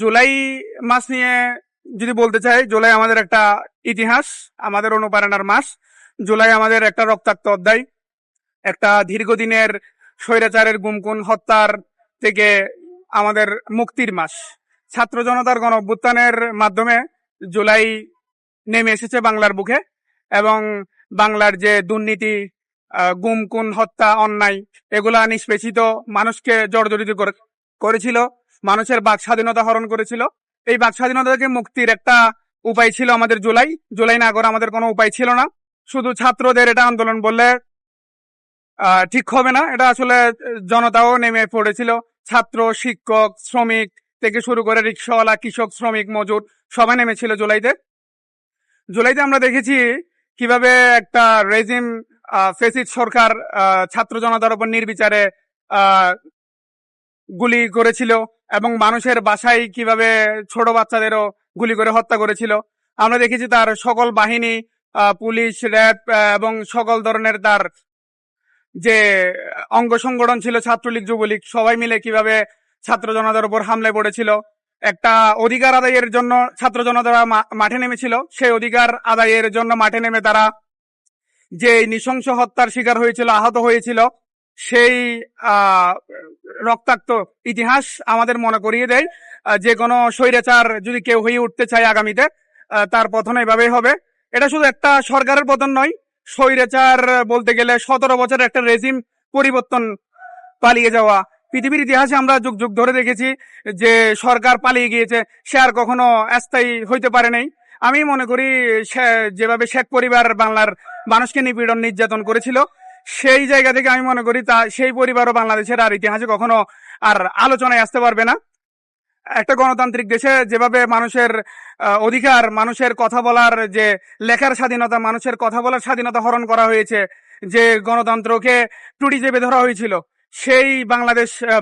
জুলাই মাস নিয়ে যদি বলতে চাই, জুলাই আমাদের একটা ইতিহাস, আমাদের অনুপ্রেরণার মাস। জুলাই আমাদের একটা রক্তাক্ত অধ্যায়, একটা দীর্ঘদিনের স্বৈরাচারের গুমকুন হত্যার থেকে আমাদের মুক্তির মাস। ছাত্র জনতার গণ অভ্যুত্থানের মাধ্যমে জুলাই নেমে এসেছে বাংলার বুকে, এবং বাংলার যে দুর্নীতি, গুমকুন, হত্যা, অন্যায়, এগুলা নিষ্পেষিত মানুষকে জর্জরিত করেছিল, মানুষের বাক স্বাধীনতা হরণ করেছিল। এই বাক স্বাধীনতা থেকে মুক্তির একটা উপায় ছিল আমাদের জুলাই। জুলাই না করে আমাদের কোনো উপায় ছিল না। শুধু ছাত্রদের এটা আন্দোলন বললে ঠিক হবে না, এটা আসলে জনতাও নেমে পড়েছিল। ছাত্র, শিক্ষক, শ্রমিক থেকে শুরু করে রিক্সাওয়ালা, কৃষক, শ্রমিক, মজুর সবাই নেমেছিল জুলাইতে। জুলাইতে আমরা দেখেছি কিভাবে একটা রেজিম ফেসিস্ট সরকার ছাত্র জনতার উপর নির্বিচারে গুলি করেছিল, এবং মানুষের বাসায় কিভাবে ছোট বাচ্চাদেরও গুলি করে হত্যা করেছিল। আমরা দেখেছি তার সকল বাহিনী, পুলিশ, র্যাব এবং সকল ধরনের তার যে অঙ্গ সংগঠন ছিল, ছাত্রলীগ, যুবলীগ, সবাই মিলে কিভাবে ছাত্র জনতার উপর হামলায় পড়েছিল। একটা অধিকার আদায়ের জন্য ছাত্র জনতারা মাঠে নেমেছিল। সেই অধিকার আদায়ের জন্য মাঠে নেমে তারা যে নৃশংস হত্যার শিকার হয়েছিল, আহত হয়েছিল, সেই রক্তাক্ত ইতিহাস আমাদের মনে করিয়ে দেয় যে কোনো স্বৈরাচার যদি কেউ হয়ে উঠতে চায় আগামীতে, তার পতন এভাবেই হবে। এটা শুধু একটা সরকারের পতন নয়, স্বৈরাচার বলতে গেলে 17 বছরের একটা রেজিম পরিবর্তন, পালিয়ে যাওয়া। পৃথিবীর ইতিহাসে আমরা যুগ যুগ ধরে দেখেছি যে সরকার পালিয়ে গিয়েছে, সে আর কখনো স্থায়ী হইতে পারে নাই। আমি মনে করি যেভাবে শেখ পরিবার বাংলার মানুষকে নিপীড়ন, নির্যাতন করেছিল, সেই জায়গা থেকে আমি মনে করি সেই পরিবারও বাংলাদেশের আর ইতিহাসে কখনো আর আলোচনায় আসতে পারবে না। একটা গণতান্ত্রিক দেশে যেভাবে মানুষের অধিকার, মানুষের কথা বলার যে লেখার স্বাধীনতা, মানুষের কথা বলার স্বাধীনতা হরণ করা হয়েছে, যে গণতন্ত্রকে টুটি চেপে ধরা হয়েছিল, সেই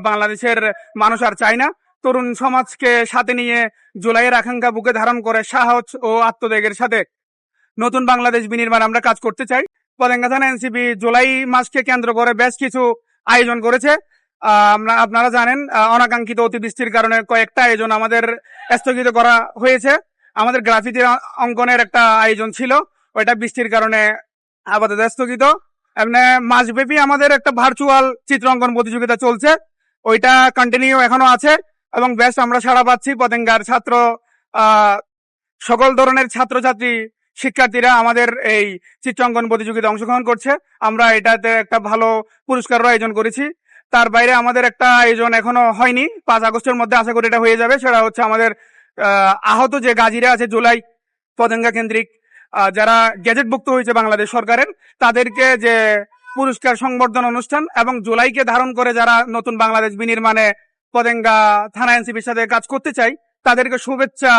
বাংলাদেশের মানুষ আর চায় না। তরুণ সমাজকে সাথে নিয়ে জুলাইয়ের আকাঙ্ক্ষা বুকে ধারণ করে সাহস ও আত্মত্যাগের সাথে নতুন বাংলাদেশ বিনির্মাণ আমরা কাজ করতে চাই। পতেঙ্গা থানা এনসিপি জুলাই মাসকে কেন্দ্র করে বেশ কিছু আয়োজন করেছে। আপনারা জানেন, অনাকাঙ্ক্ষিত অতিবৃষ্টির কারণে কয়েকটা আয়োজন আমাদের স্থগিত করা হয়েছে। আমাদের গ্রাফিতির অঙ্কনের একটা আয়োজন ছিল, ওইটা বৃষ্টির কারণে আপাতত স্থগিত। এমনি মাসব্যাপী আমাদের একটা ভার্চুয়াল চিত্রাঙ্কন প্রতিযোগিতা চলছে, ওইটা কন্টিনিউ এখনো আছে, এবং বেশ আমরা সাড়া পাচ্ছি। পতেঙ্গার ছাত্র, সকল ধরনের ছাত্রছাত্রী, শিক্ষার্থীরা আমাদের এই চিত্রাঙ্কন প্রতিযোগিতায় অংশগ্রহণ করছে। আমরা এটাতে একটা ভালো পুরস্কার আয়োজন করেছি। তার বাইরে আমাদের একটা আয়োজন এখনো হয়নি, 5 আগস্টের মধ্যে আশা করি এটা হয়ে যাবে। সেটা হচ্ছে আমাদের আহত যে গাজীরা আছে জুলাই পতেঙ্গা কেন্দ্রিক, যারা গেজেটভুক্ত হয়েছে বাংলাদেশ সরকারের, তাদেরকে যে পুরস্কার সংবর্ধনা অনুষ্ঠান, এবং জুলাইকে ধারণ করে যারা নতুন বাংলাদেশ বিনির্মাণে পতেঙ্গা থানা এনসিপির সাথে কাজ করতে চাই, তাদেরকে শুভেচ্ছা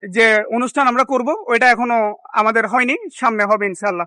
যে অনুষ্ঠান আমরা করব, ওইটা এখনো আমাদের হয়নি, সামনে হবে ইনশাল্লাহ।